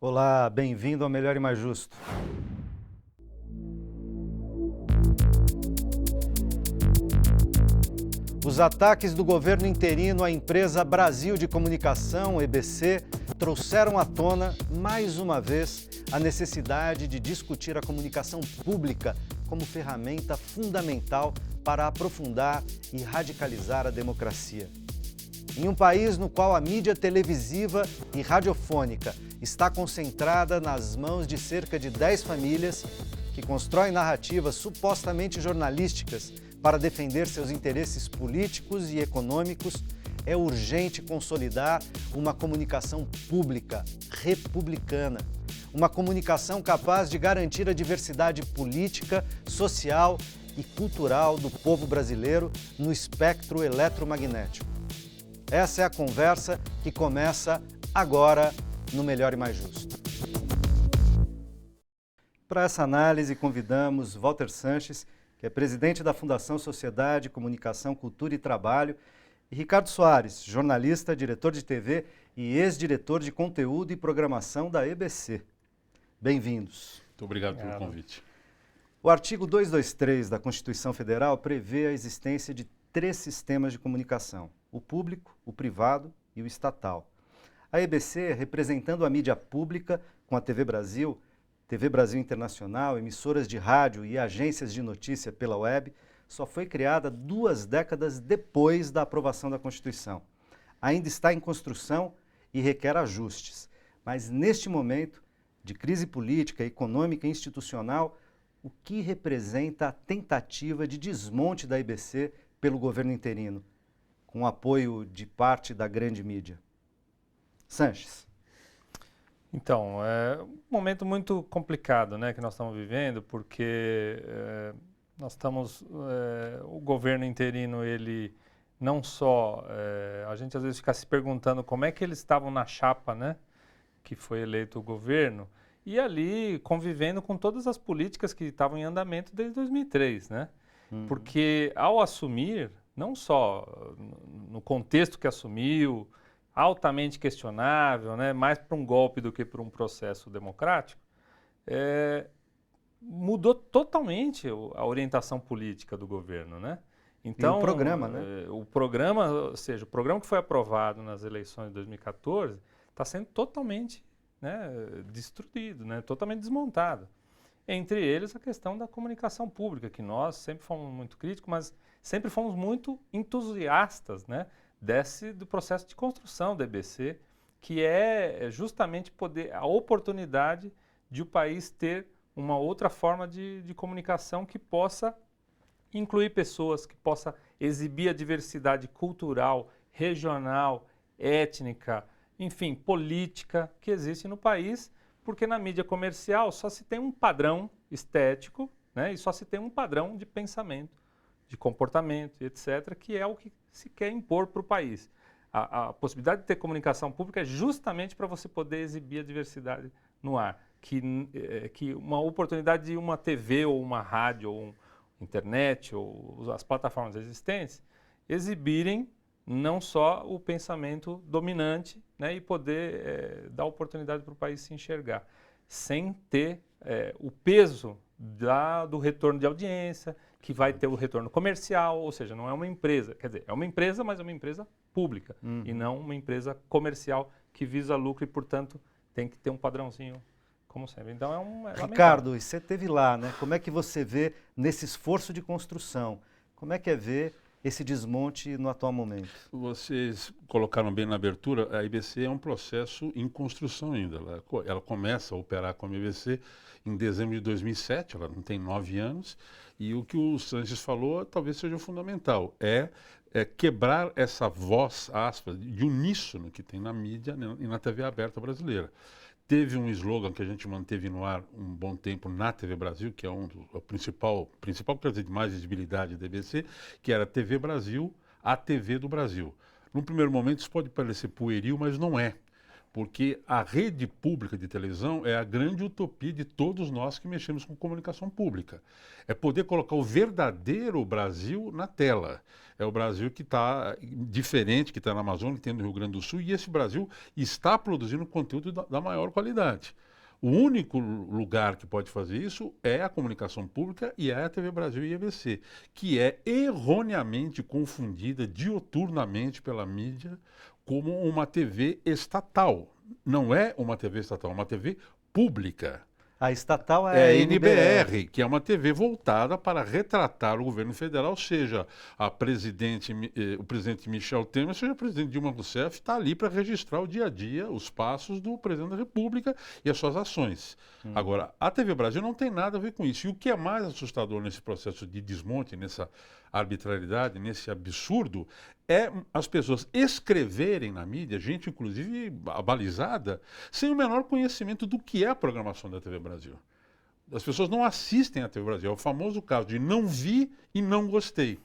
Olá, bem-vindo ao Melhor e Mais Justo. Os ataques do governo interino à empresa Brasil de Comunicação, EBC, trouxeram à tona, mais uma vez, a necessidade de discutir a comunicação pública como ferramenta fundamental para aprofundar e radicalizar a democracia. Em um país no qual a mídia televisiva e radiofônica está concentrada nas mãos de cerca de 10 famílias que constroem narrativas supostamente jornalísticas para defender seus interesses políticos e econômicos, é urgente consolidar uma comunicação pública, republicana. Uma comunicação capaz de garantir a diversidade política, social e cultural do povo brasileiro no espectro eletromagnético. Essa é a conversa que começa agora no Melhor e Mais Justo. Para essa análise, convidamos Walter Sanches, que é presidente da Fundação Sociedade, Comunicação, Cultura e Trabalho, e Ricardo Soares, jornalista, diretor de TV e ex-diretor de conteúdo e programação da EBC. Bem-vindos. Muito obrigado pelo convite. O artigo 223 da Constituição Federal prevê a existência de 3 sistemas de comunicação: o público, o privado e o estatal. A EBC, representando a mídia pública com a TV Brasil Internacional, emissoras de rádio e agências de notícia pela web, só foi criada 2 décadas depois da aprovação da Constituição. Ainda está em construção e requer ajustes. Mas neste momento de crise política, econômica e institucional, o que representa a tentativa de desmonte da EBC pelo governo interino, com o apoio de parte da grande mídia? Sanches. Então, é um momento muito complicado, né, que nós estamos vivendo, porque nós estamos, o governo interino, ele não só, a gente às vezes fica se perguntando como é que eles estavam na chapa, né, que foi eleito o governo, e ali convivendo com todas as políticas que estavam em andamento desde 2003, né? Porque ao assumir, não só no contexto que assumiu, altamente questionável, né, mais para um golpe do que para um processo democrático, mudou totalmente a orientação política do governo, né? Então, e o programa, né? O programa, ou seja, o programa que foi aprovado nas eleições de 2014 está sendo totalmente, né, destruído, né, totalmente desmontado. Entre eles a questão da comunicação pública, que nós sempre fomos muito críticos, mas sempre fomos muito entusiastas, né, do processo de construção da EBC, que é justamente a oportunidade de o país ter uma outra forma de comunicação que possa incluir pessoas, que possa exibir a diversidade cultural, regional, étnica, enfim, política que existe no país, porque na mídia comercial só se tem um padrão estético, né, e só se tem um padrão de pensamento, de comportamento, etc., que é o que se quer impor para o país. A possibilidade de ter comunicação pública é justamente para você poder exibir a diversidade no ar, que uma oportunidade de uma TV ou uma rádio ou internet ou as plataformas existentes exibirem não só o pensamento dominante, né, e poder dar oportunidade para o país se enxergar, sem ter o peso do retorno de audiência, que vai ter o retorno comercial, ou seja, não é uma empresa, quer dizer, é uma empresa, mas é uma empresa pública, e não uma empresa comercial que visa lucro e, portanto, tem que ter um padrãozinho, como sempre. Então Ricardo, e você esteve lá, né? Como é que você vê nesse esforço de construção? Como é que é ver esse desmonte no atual momento? Vocês colocaram bem na abertura, a EBC é um processo em construção ainda. Ela começa a operar como EBC em dezembro de 2007, ela não tem 9 anos, e o que o Sanches falou talvez seja fundamental, é quebrar essa voz, aspas, de uníssono que tem na mídia e na TV aberta brasileira. Teve um slogan que a gente manteve no ar um bom tempo na TV Brasil, que é o principal quer dizer, de mais visibilidade da EBC, que era TV Brasil, a TV do Brasil. Num primeiro momento isso pode parecer pueril, mas não é. Porque a rede pública de televisão é a grande utopia de todos nós que mexemos com comunicação pública. É poder colocar o verdadeiro Brasil na tela. É o Brasil que está diferente, que está na Amazônia, que tem no Rio Grande do Sul, e esse Brasil está produzindo conteúdo da maior qualidade. O único lugar que pode fazer isso é a comunicação pública e é a TV Brasil e a EBC, que é erroneamente confundida diuturnamente pela mídia como uma TV estatal. Não é uma TV estatal, é uma TV pública. A estatal É a NBR, que é uma TV voltada para retratar o governo federal, seja o presidente Michel Temer, seja o presidente Dilma Rousseff, está ali para registrar o dia a dia, os passos do presidente da República e as suas ações. Agora, a TV Brasil não tem nada a ver com isso. E o que é mais assustador nesse processo de desmonte, nessa arbitrariedade, nesse absurdo, é as pessoas escreverem na mídia, gente inclusive abalizada, sem o menor conhecimento do que é a programação da TV Brasil. As pessoas não assistem à TV Brasil. É o famoso caso de não vi e não gostei.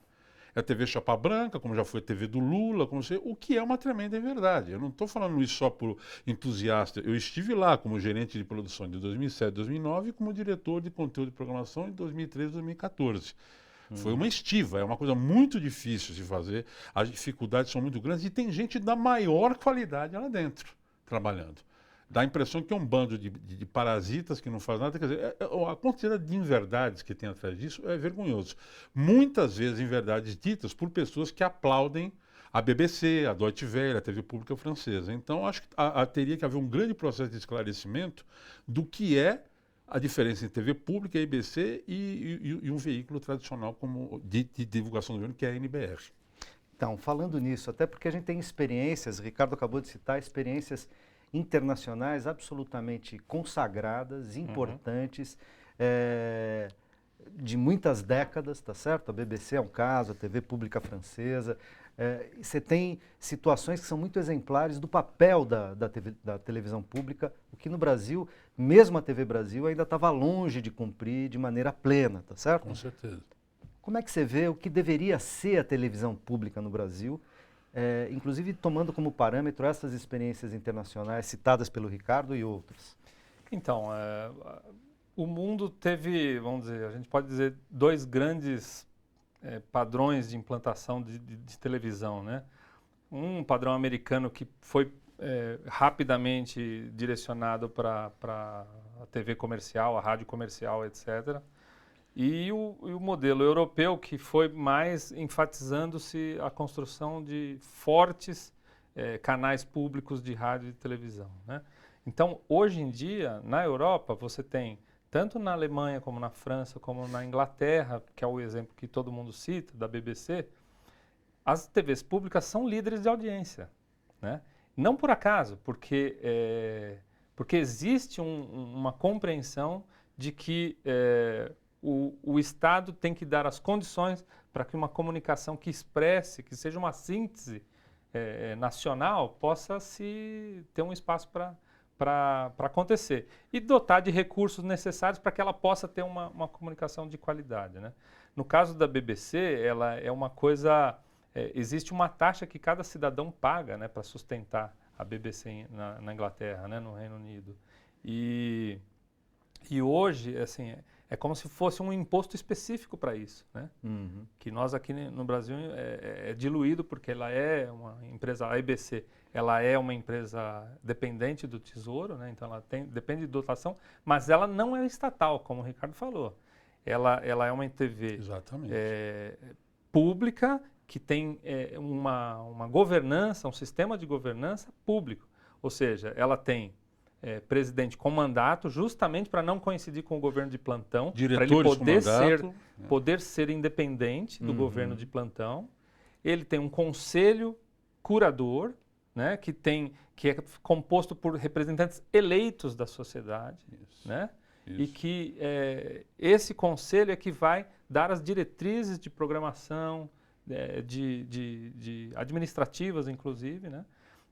É a TV Chapa Branca, como já foi a TV do Lula, o que é uma tremenda verdade. Eu não estou falando isso só por entusiasta. Eu estive lá como gerente de produção de 2007, 2009 e como diretor de conteúdo de programação em 2013, 2014. Foi uma estiva, é uma coisa muito difícil de fazer, as dificuldades são muito grandes e tem gente da maior qualidade lá dentro, trabalhando. Dá a impressão que é um bando de parasitas que não faz nada. Quer dizer, a quantidade de inverdades que tem atrás disso é vergonhoso. Muitas vezes inverdades ditas por pessoas que aplaudem a BBC, a Deutsche Welle, a TV pública francesa. Então, acho que teria que haver um grande processo de esclarecimento do que é a diferença entre TV pública, a EBC e um veículo tradicional como de divulgação do governo, que é a NBR. Então, falando nisso, até porque a gente tem experiências, Ricardo acabou de citar, experiências internacionais absolutamente consagradas, importantes, de muitas décadas, tá certo? A BBC é um caso, a TV pública francesa. Você tem situações que são muito exemplares do papel da televisão pública, o que no Brasil, mesmo a TV Brasil, ainda estava longe de cumprir de maneira plena, tá certo? Com certeza. Como é que você vê o que deveria ser a televisão pública no Brasil, inclusive tomando como parâmetro essas experiências internacionais citadas pelo Ricardo e outras? Então, o mundo teve, vamos dizer, a gente pode dizer, dois grandes padrões de implantação de televisão, né? Um padrão americano que foi rapidamente direcionado para a TV comercial, a rádio comercial, etc. E o modelo europeu que foi mais enfatizando-se a construção de fortes canais públicos de rádio e televisão, né? Então, hoje em dia, na Europa, você tem tanto na Alemanha, como na França, como na Inglaterra, que é o exemplo que todo mundo cita, da BBC, as TVs públicas são líderes de audiência, né? Não por acaso, porque existe uma compreensão de que o Estado tem que dar as condições para que uma comunicação que expresse, que seja uma síntese nacional, possa ter um espaço para acontecer e dotar de recursos necessários para que ela possa ter uma comunicação de qualidade, né? No caso da BBC, ela é uma coisa, existe uma taxa que cada cidadão paga, né, para sustentar a BBC na Inglaterra, né, no Reino Unido. E hoje, assim, é como se fosse um imposto específico para isso, né? Uhum. Que nós aqui no Brasil é diluído porque ela é uma empresa, a EBC, ela é uma empresa dependente do Tesouro, né? Então ela depende de dotação, mas ela não é estatal, como o Ricardo falou. Ela é uma TV pública que tem uma governança, um sistema de governança público. Ou seja, ela tem presidente com mandato, justamente para não coincidir com o governo de plantão, para ele poder ser independente do governo de plantão. Ele tem um conselho curador, né, que é composto por representantes eleitos da sociedade, né? Isso. E que esse conselho é que vai dar as diretrizes de programação, de administrativas, inclusive, né?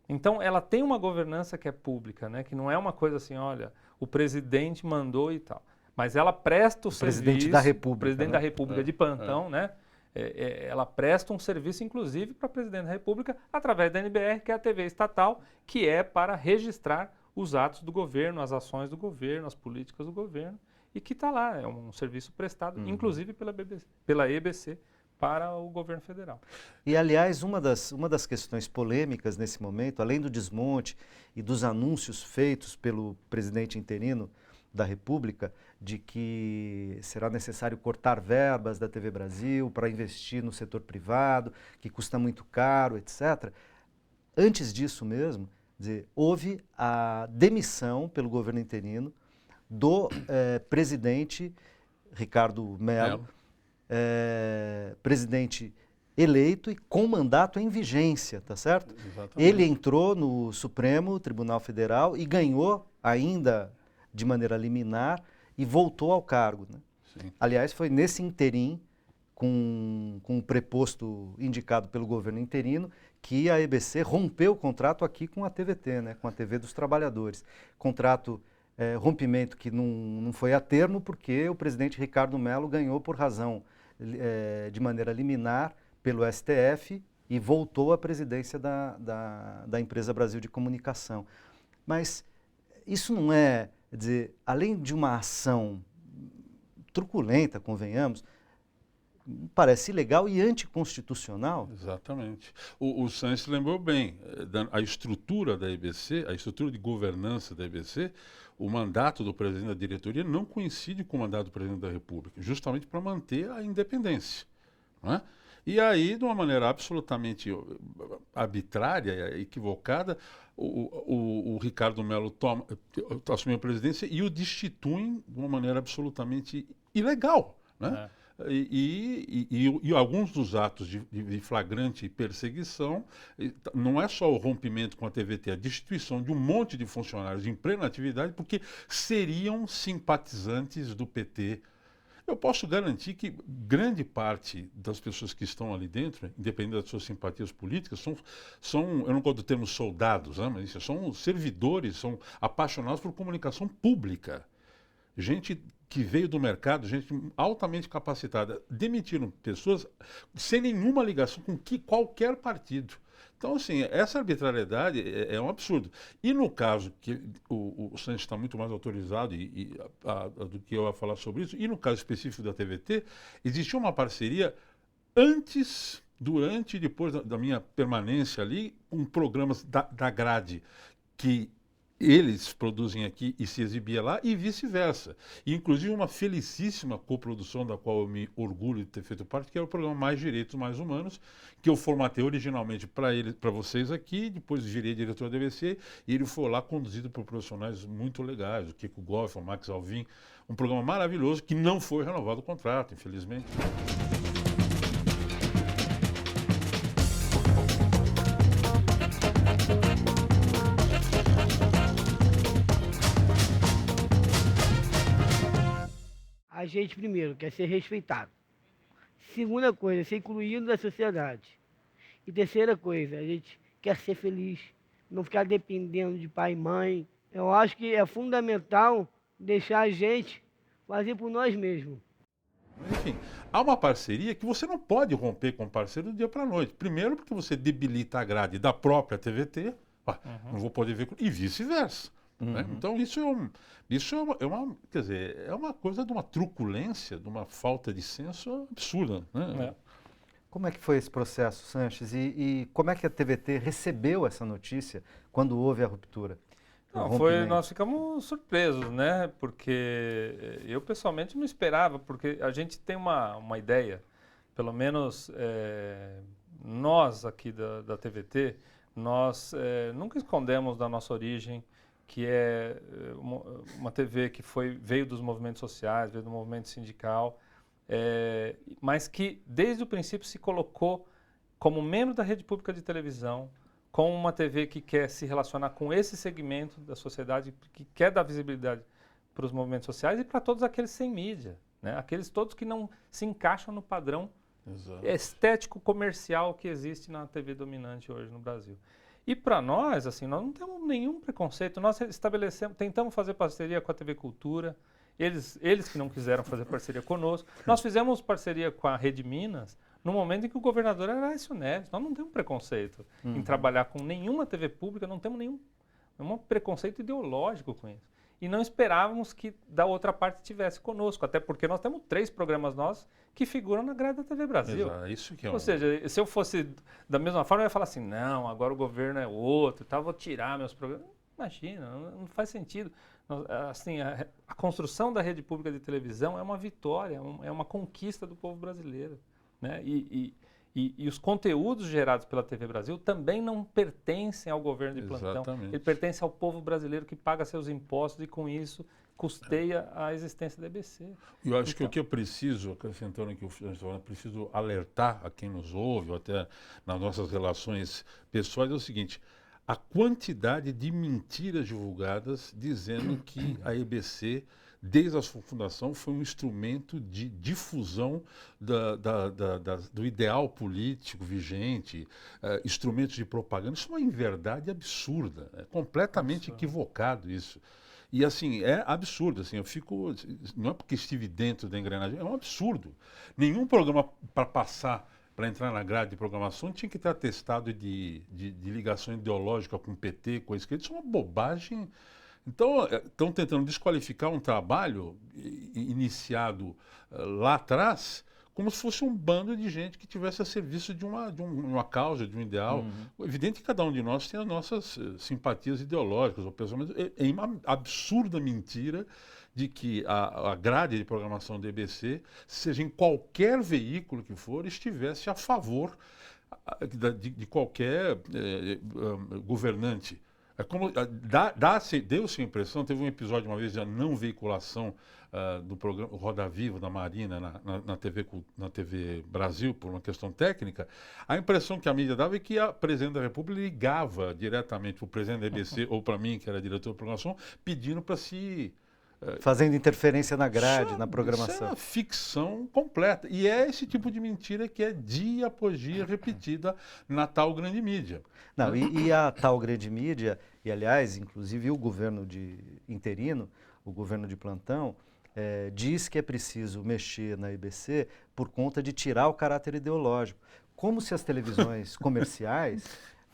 Então, ela tem uma governança que é pública, né? Que não é uma coisa assim, olha, o presidente mandou e tal. Mas ela presta o serviço... Presidente da República. Presidente da República de plantão, né? ela presta um serviço, inclusive, para a Presidente da República, através da NBR, que é a TV estatal, que é para registrar os atos do governo, as ações do governo, as políticas do governo, e que está lá, é um serviço prestado, inclusive pela EBC, para o governo federal. E, aliás, uma das questões polêmicas nesse momento, além do desmonte e dos anúncios feitos pelo presidente interino da República, de que será necessário cortar verbas da TV Brasil para investir no setor privado, que custa muito caro, etc. Antes disso mesmo, houve a demissão pelo governo interino do presidente Ricardo Mello, presidente eleito e com mandato em vigência, tá certo? Exatamente. Ele entrou no Supremo Tribunal Federal e ganhou, ainda de maneira liminar, e voltou ao cargo, né? Sim. Aliás, foi nesse interim, com o preposto indicado pelo governo interino, que a EBC rompeu o contrato aqui com a TVT, né? Com a TV dos Trabalhadores. Contrato, rompimento que não foi a termo, porque o presidente Ricardo Mello ganhou por razão de maneira liminar pelo STF e voltou à presidência da empresa Brasil de Comunicação. Mas isso não é, quer dizer, além de uma ação truculenta, convenhamos, parece ilegal e anticonstitucional. Exatamente. O Sanches lembrou bem, a estrutura da EBC, a estrutura de governança da EBC, o mandato do presidente da diretoria não coincide com o mandato do presidente da República, justamente para manter a independência, não é? E aí, de uma maneira absolutamente arbitrária, equivocada, o Ricardo Mello assumiu a presidência e o destituem de uma maneira absolutamente ilegal, né? E alguns dos atos de flagrante perseguição, não é só o rompimento com a TVT, a destituição de um monte de funcionários em plena atividade, porque seriam simpatizantes do PT. Eu posso garantir que grande parte das pessoas que estão ali dentro, independente das suas simpatias políticas, são eu não gosto do termo soldados, né, mas são servidores, são apaixonados por comunicação pública. Gente que veio do mercado, gente altamente capacitada. Demitiram pessoas sem nenhuma ligação com qualquer partido. Então, assim, essa arbitrariedade é um absurdo. E no caso, que o Sanches está muito mais autorizado do que eu a falar sobre isso, e no caso específico da TVT, existia uma parceria antes, durante e depois da minha permanência ali, com programas da grade que eles produzem aqui e se exibia lá, e vice-versa. E, inclusive, uma felicíssima coprodução da qual eu me orgulho de ter feito parte, que era o programa Mais Direitos, Mais Humanos, que eu formatei originalmente para vocês aqui, depois virei diretor da EBC, e ele foi lá conduzido por profissionais muito legais, o Kiko Goff, o Max Alvim, um programa maravilhoso que não foi renovado o contrato, infelizmente. A gente, primeiro, quer ser respeitado. Segunda coisa, ser incluído na sociedade. E terceira coisa, a gente quer ser feliz, não ficar dependendo de pai e mãe. Eu acho que é fundamental deixar a gente fazer por nós mesmos. Enfim, há uma parceria que você não pode romper com o parceiro do dia para a noite. Primeiro porque você debilita a grade da própria TVT, não vou poder ver, e vice-versa. Né? Então isso quer dizer, é uma coisa de uma truculência, de uma falta de senso absurda, né? Como é que foi esse processo, Sanches? E como é que a TVT recebeu essa notícia quando houve a ruptura? Nós ficamos surpresos, né? Porque eu pessoalmente não esperava, porque a gente tem uma ideia, pelo menos nós aqui da TVT, nós nunca escondemos da nossa origem, que é uma TV que veio dos movimentos sociais, veio do movimento sindical, mas que desde o princípio se colocou como membro da rede pública de televisão, com uma TV que quer se relacionar com esse segmento da sociedade, que quer dar visibilidade para os movimentos sociais e para todos aqueles sem mídia, né? Aqueles todos que não se encaixam no padrão estético comercial que existe na TV dominante hoje no Brasil. E para nós, assim, nós não temos nenhum preconceito. Nós tentamos fazer parceria com a TV Cultura, eles que não quiseram fazer parceria conosco. Nós fizemos parceria com a Rede Minas no momento em que o governador era Aécio Neves. Nós não temos preconceito em trabalhar com nenhuma TV pública, não temos nenhum preconceito ideológico com isso. E não esperávamos que da outra parte estivesse conosco, até porque nós temos 3 programas nossos que figuram na grade da TV Brasil. Exato, isso que é Ou seja, se eu fosse da mesma forma, eu ia falar assim, não, agora o governo é outro, tá, vou tirar meus programas. Imagina, não faz sentido. Assim, a construção da rede pública de televisão é uma vitória, é uma conquista do povo brasileiro, né? E os conteúdos gerados pela TV Brasil também não pertencem ao governo de plantão. Exatamente. Ele pertence ao povo brasileiro que paga seus impostos e, com isso, custeia a existência da EBC. Eu acho que o que eu preciso, acrescentando aqui, eu preciso alertar a quem nos ouve, ou até nas nossas relações pessoais, é o seguinte: a quantidade de mentiras divulgadas dizendo que a EBC, desde a sua fundação, foi um instrumento de difusão do ideal político vigente, instrumentos de propaganda. Isso é uma inverdade absurda, é completamente equivocado isso. E assim, é absurdo, assim, eu fico, não é porque estive dentro da engrenagem, é um absurdo. Nenhum programa para entrar na grade de programação tinha que ter atestado de ligação ideológica com o PT, com a esquerda. Isso é uma bobagem. Então, estão tentando desqualificar um trabalho iniciado lá atrás, como se fosse um bando de gente que tivesse a serviço de uma causa, de um ideal. Evidente que cada um de nós tem as nossas simpatias ideológicas ou pessoalmente. É uma absurda mentira de que a grade de programação do EBC, seja em qualquer veículo que for, estivesse a favor de qualquer governante. É como deu-se a impressão, teve um episódio uma vez de não veiculação do programa Roda Viva da Marina na TV Brasil, por uma questão técnica. A impressão que a mídia dava é que a presidente da República ligava diretamente para o presidente da EBC ou para mim, que era diretor de programação, pedindo para se... Fazendo interferência na grade, na programação. Isso é uma ficção completa. E é esse tipo de mentira que é dia após dia repetida na tal grande mídia. Não, e a tal grande mídia, e aliás, inclusive o governo interino, o governo de plantão, diz que é preciso mexer na EBC por conta de tirar o caráter ideológico. Como se as televisões comerciais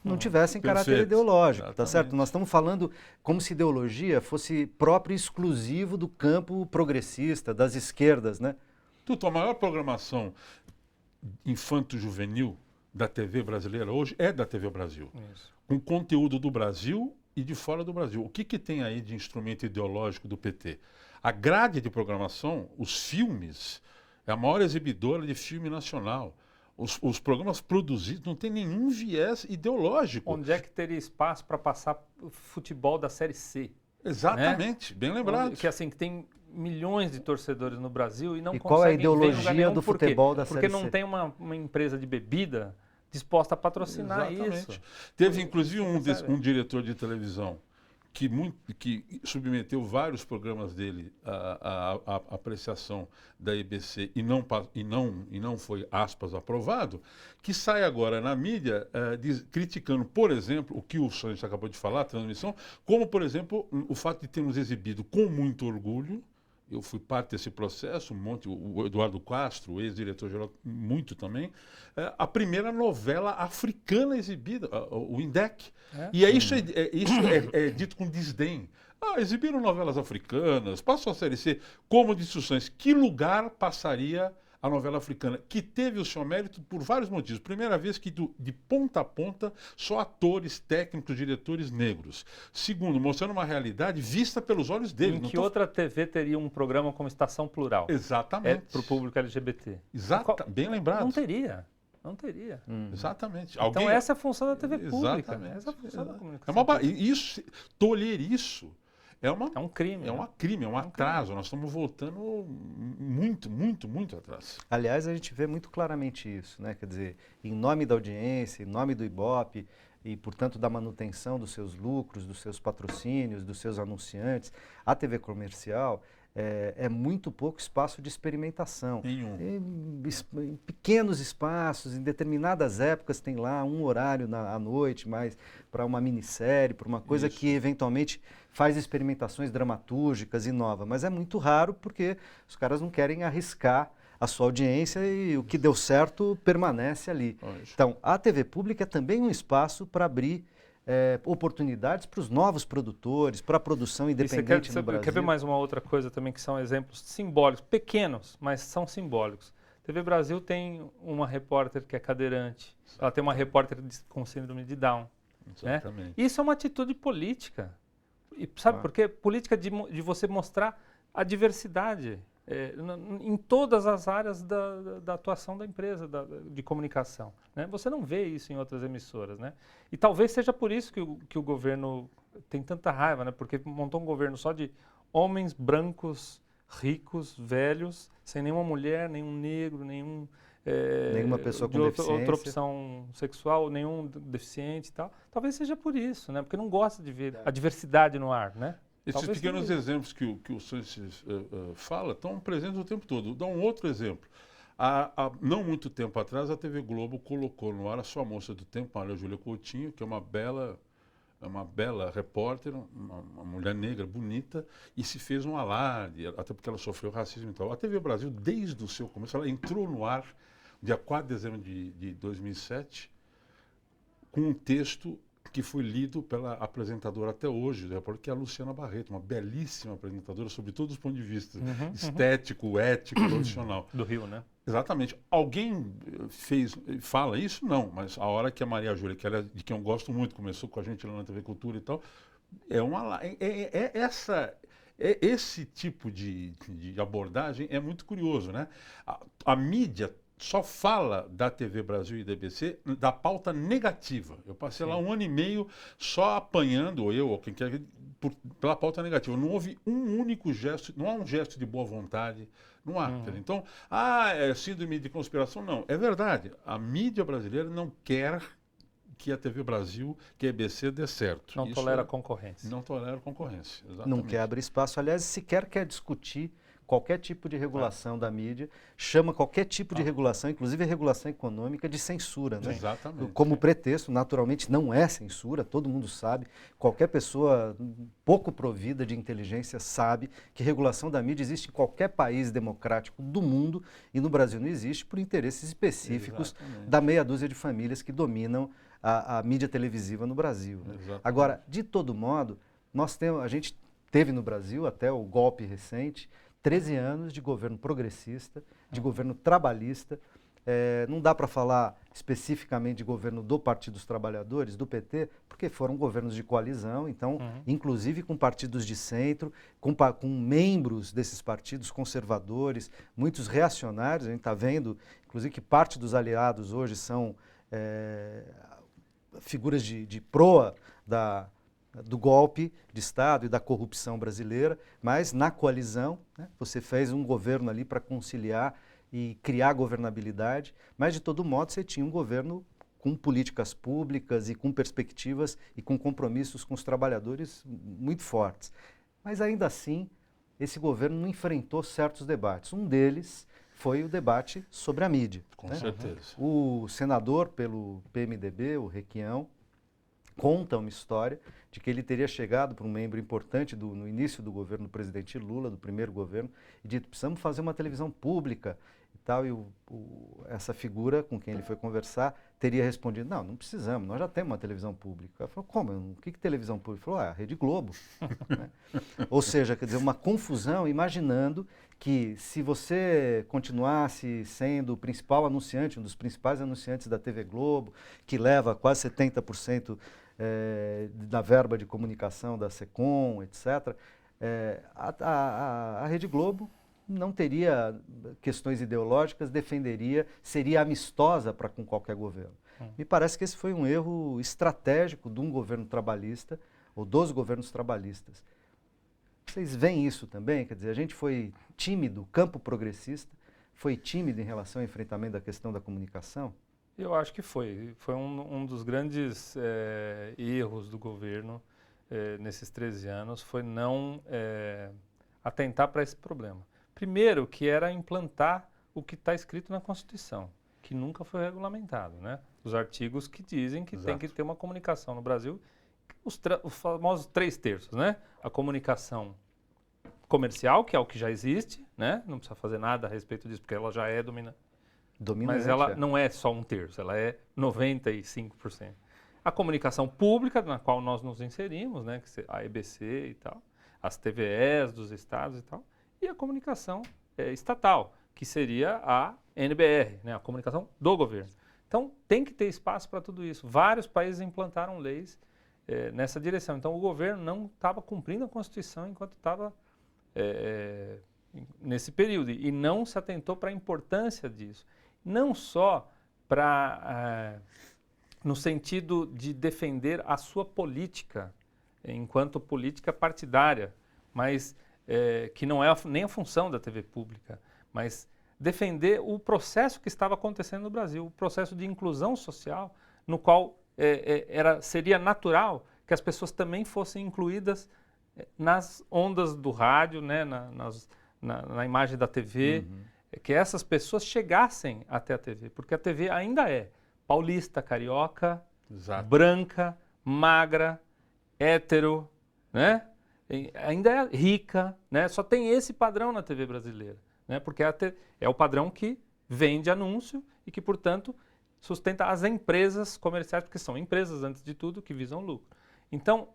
não tivessem caráter ideológico, tá certo? Nós estamos falando como se ideologia fosse próprio e exclusivo do campo progressista, das esquerdas, né? A maior programação infanto-juvenil da TV brasileira hoje é da TV Brasil. Isso. Com conteúdo do Brasil e de fora do Brasil. O que tem aí de instrumento ideológico do PT? A grade de programação, os filmes, é a maior exibidora de filme nacional. Os programas produzidos não tem nenhum viés ideológico. Onde é que teria espaço para passar futebol da Série C? Exatamente, né? Bem lembrado. Que assim, que tem milhões de torcedores no Brasil e não conseguem qual é a ideologia ver lugar nenhum. do futebol da Série C? Porque não tem uma empresa de bebida disposta a patrocinar isso. Teve inclusive um diretor de televisão que submeteu vários programas dele à apreciação da EBC e não foi, aspas, aprovado, que sai agora na mídia criticando, por exemplo, o que o Santos acabou de falar, a transmissão, como, por exemplo, o fato de termos exibido com muito orgulho. Eu fui parte desse processo, o Eduardo Castro, o ex-diretor-geral, muito também, a primeira novela africana exibida, o Indec. E isso é dito com desdém. Exibiram novelas africanas, passou a Série C como de instruções. Que lugar passaria a novela africana? Que teve o seu mérito por vários motivos. Primeira vez que de ponta a ponta só atores, técnicos, diretores negros. Segundo, mostrando uma realidade vista pelos olhos dele. Em que outra TV teria um programa como Estação Plural? Exatamente. Para o público LGBT. Bem lembrado. Não teria. Não teria. Exatamente. Então essa é a função da TV pública. Exatamente. Essa é a função da comunicação. Tolher isso é um crime. É um atraso. Nós estamos voltando muito atrás. Aliás, a gente vê muito claramente isso, né? Quer dizer, em nome da audiência, em nome do Ibope e, portanto, da manutenção dos seus lucros, dos seus patrocínios, dos seus anunciantes, a TV comercial é muito pouco espaço de experimentação. Em pequenos espaços, em determinadas épocas tem lá um horário à noite, mais para uma minissérie, para uma coisa que eventualmente faz experimentações dramatúrgicas e novas, mas é muito raro porque os caras não querem arriscar a sua audiência e o que deu certo permanece ali. Então, a TV pública é também um espaço para abrir oportunidades para os novos produtores, para a produção independente no Brasil. Quer ver mais uma outra coisa também que são exemplos simbólicos, pequenos, mas são simbólicos. TV Brasil tem uma repórter que é cadeirante, ela tem uma repórter com síndrome de Down. Exatamente. Né? Isso é uma atitude política. E sabe por quê? Política de você mostrar a diversidade em todas as áreas da atuação da empresa de comunicação. Né? Você não vê isso em outras emissoras. Né? E talvez seja por isso que o governo tem tanta raiva, né? Porque montou um governo só de homens brancos, ricos, velhos, sem nenhuma mulher, nenhum negro, nenhuma pessoa com outra opção sexual, nenhum deficiente e tal. Talvez seja por isso, né? Porque não gosta de ver a diversidade no ar, né? Esses Talvez pequenos exemplos que o Sanches fala estão presentes o tempo todo. Dá um outro exemplo. Há não muito tempo atrás, a TV Globo colocou no ar a sua moça do tempo, Maria Júlia Coutinho, que é uma bela repórter, uma mulher negra bonita, e se fez um alarde, até porque ela sofreu racismo e tal. A TV Brasil, desde o seu começo, ela entrou no ar, dia 4 de dezembro de 2007, com um texto que foi lido pela apresentadora até hoje, que é a Luciana Barreto, uma belíssima apresentadora sobre todos os pontos de vista, estético, ético, profissional. Do Rio, né? Exatamente. Alguém fala isso? Não, mas a hora que a Maria Júlia, que ela é de quem eu gosto muito, começou com a gente lá na TV Cultura e tal, esse tipo de abordagem é muito curioso, né? A mídia só fala da TV Brasil e da EBC da pauta negativa. Eu passei lá 1 ano e meio só apanhando, ou quem quer, pela pauta negativa. Não houve um único gesto, não há um gesto de boa vontade, não há. Então, é síndrome de conspiração? Não, é verdade. A mídia brasileira não quer que a TV Brasil, que a EBC dê certo. Não tolera concorrência. Não tolera concorrência, exatamente. Não quer abrir espaço, aliás, sequer quer discutir qualquer tipo de regulação da mídia, chama qualquer tipo de regulação, inclusive a regulação econômica, de censura. Né? Exatamente. Como pretexto, naturalmente, não é censura, todo mundo sabe, qualquer pessoa pouco provida de inteligência sabe que regulação da mídia existe em qualquer país democrático do mundo e no Brasil não existe por interesses específicos da meia dúzia de famílias que dominam a mídia televisiva no Brasil. Né? Agora, de todo modo, a gente teve no Brasil, até o golpe recente, 13 anos de governo progressista, de governo trabalhista. Não dá para falar especificamente de governo do Partido dos Trabalhadores, do PT, porque foram governos de coalizão, então, inclusive com partidos de centro, com membros desses partidos conservadores, muitos reacionários. A gente está vendo, inclusive, que parte dos aliados hoje são figuras de proa do golpe de Estado e da corrupção brasileira, mas na coalizão, né, você fez um governo ali para conciliar e criar governabilidade, mas de todo modo você tinha um governo com políticas públicas e com perspectivas e com compromissos com os trabalhadores muito fortes. Mas ainda assim, esse governo não enfrentou certos debates. Um deles foi o debate sobre a mídia. Com certeza. O senador pelo PMDB, o Requião, conta uma história de que ele teria chegado para um membro importante no início do governo do presidente Lula, do primeiro governo, e dito, precisamos fazer uma televisão pública e tal, e essa figura com quem ele foi conversar teria respondido, não precisamos, nós já temos uma televisão pública. Ele falou, como? O que televisão pública? Ele falou, a Rede Globo. Né? Ou seja, quer dizer, uma confusão, imaginando que se você continuasse sendo o principal anunciante, um dos principais anunciantes da TV Globo, que leva quase 70% da verba de comunicação da SECOM, etc., a Rede Globo não teria questões ideológicas, seria amistosa com qualquer governo. Me parece que esse foi um erro estratégico de um governo trabalhista, ou dos governos trabalhistas. Vocês veem isso também? Quer dizer, a gente foi tímido, o campo progressista foi tímido em relação ao enfrentamento da questão da comunicação? Eu acho que foi. Foi um dos grandes erros do governo nesses 13 anos, foi não atentar para esse problema. Primeiro, que era implantar o que está escrito na Constituição, que nunca foi regulamentado, né? Os artigos que dizem que tem que ter uma comunicação no Brasil, os famosos 3 terços, né? A comunicação comercial, que é o que já existe, né? Não precisa fazer nada a respeito disso, porque ela já é dominante. Mas ela não é só 1/3, ela é 95%. A comunicação pública, na qual nós nos inserimos, né? A EBC e tal, as TVEs dos estados e tal, e a comunicação estatal, que seria a NBR, né? A comunicação do governo. Então, tem que ter espaço para tudo isso. Vários países implantaram leis nessa direção. Então, o governo não estava cumprindo a Constituição enquanto estava nesse período e não se atentou para a importância disso. Não só no sentido de defender a sua política, enquanto política partidária, mas que não é nem a função da TV pública, mas defender o processo que estava acontecendo no Brasil, o processo de inclusão social, no qual seria natural que as pessoas também fossem incluídas nas ondas do rádio, né, na imagem da TV, que essas pessoas chegassem até a TV, porque a TV ainda é paulista, carioca, Exato. branca, magra, hétero, né? Ainda é rica, né? Só tem esse padrão na TV brasileira, né? Porque é o padrão que vende anúncio e que, portanto, sustenta as empresas comerciais, porque são empresas, antes de tudo, que visam lucro. Então,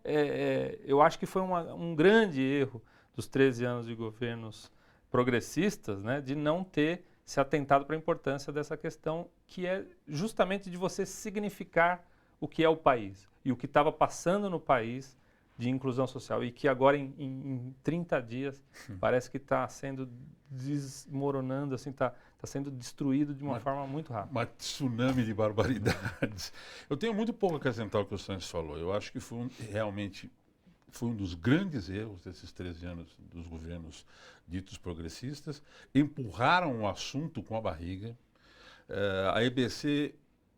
eu acho que foi um grande erro dos 13 anos de governos progressistas, né, de não ter se atentado para a importância dessa questão, que é justamente de você significar o que é o país e o que estava passando no país de inclusão social e que agora em 30 dias parece que está sendo desmoronando, assim, está sendo destruído de uma forma muito rápida. Uma tsunami de barbaridades. Eu tenho muito pouco a acrescentar ao que o Santos falou. Eu acho que realmente foi um dos grandes erros desses 13 anos dos governos ditos progressistas. Empurraram o assunto com a barriga. A EBC,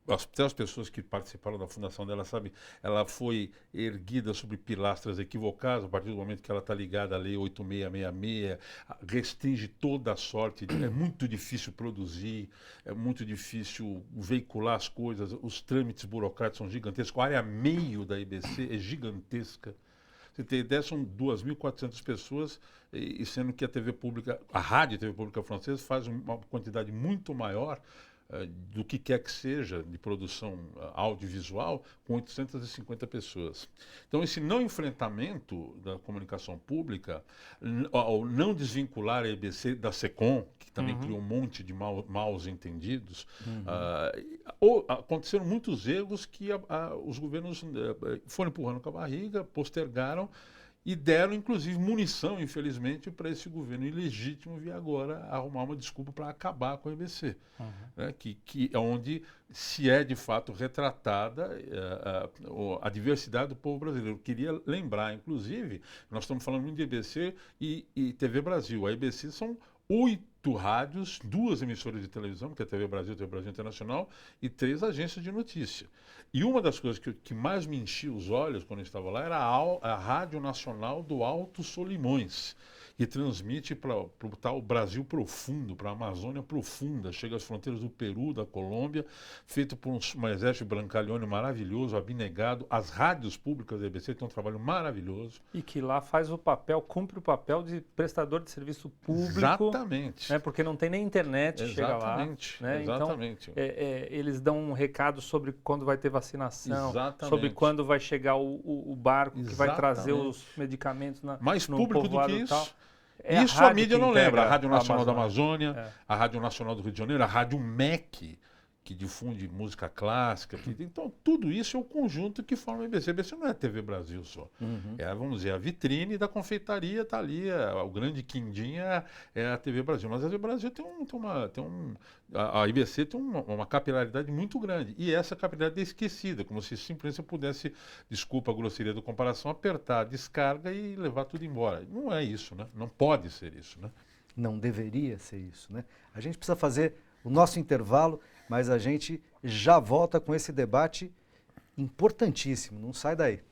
até as pessoas que participaram da fundação dela sabem, ela foi erguida sobre pilastras equivocadas a partir do momento que ela está ligada à Lei 8666, restringe toda a sorte, é muito difícil produzir, é muito difícil veicular as coisas, os trâmites burocráticos são gigantescos, a área meio da EBC é gigantesca. Você tem ideia, são 2.400 pessoas, e sendo que a rádio e TV pública francesa faz uma quantidade muito maior do que quer que seja de produção audiovisual, com 850 pessoas. Então, esse não enfrentamento da comunicação pública, ao não desvincular a EBC da SECOM, que também criou um monte de maus entendidos, aconteceram muitos erros que os governos foram empurrando com a barriga, postergaram, e deram, inclusive, munição, infelizmente, para esse governo ilegítimo vir agora arrumar uma desculpa para acabar com a EBC. Né? Que é onde se é, de fato, retratada a diversidade do povo brasileiro. Eu queria lembrar, inclusive, nós estamos falando muito de EBC e TV Brasil. A EBC são 8 rádios, 2 emissoras de televisão, que é a TV Brasil Internacional, e 3 agências de notícia. E uma das coisas que mais me enchia os olhos quando eu estava lá era a Rádio Nacional do Alto Solimões, que transmite para o tal Brasil profundo, para a Amazônia profunda, chega às fronteiras do Peru, da Colômbia, feito por um exército brancalhone maravilhoso, abnegado. As rádios públicas da EBC têm um trabalho maravilhoso. E que lá cumpre o papel de prestador de serviço público. Exatamente. Né, porque não tem nem internet, chega lá. Né? Exatamente. Então, eles dão um recado sobre quando vai ter vacinação, exatamente, sobre quando vai chegar o barco que vai trazer os medicamentos mais no público do que isso. Tal. Isso a mídia não lembra. A Rádio Nacional da Amazônia, a Rádio Nacional do Rio de Janeiro, a Rádio MEC, que difunde música clássica. Então, tudo isso é o conjunto que forma a EBC. A EBC não é a TV Brasil só. Vamos dizer, a vitrine da confeitaria está ali, o grande quindim é a TV Brasil. Mas a TV Brasil a EBC tem uma capilaridade muito grande. E essa capilaridade é esquecida, como se simplesmente eu pudesse, desculpa a grosseria da comparação, apertar a descarga e levar tudo embora. Não é isso, né? Não pode ser isso, né? Não deveria ser isso, né? A gente precisa fazer o nosso intervalo, mas a gente já volta com esse debate importantíssimo. Não sai daí.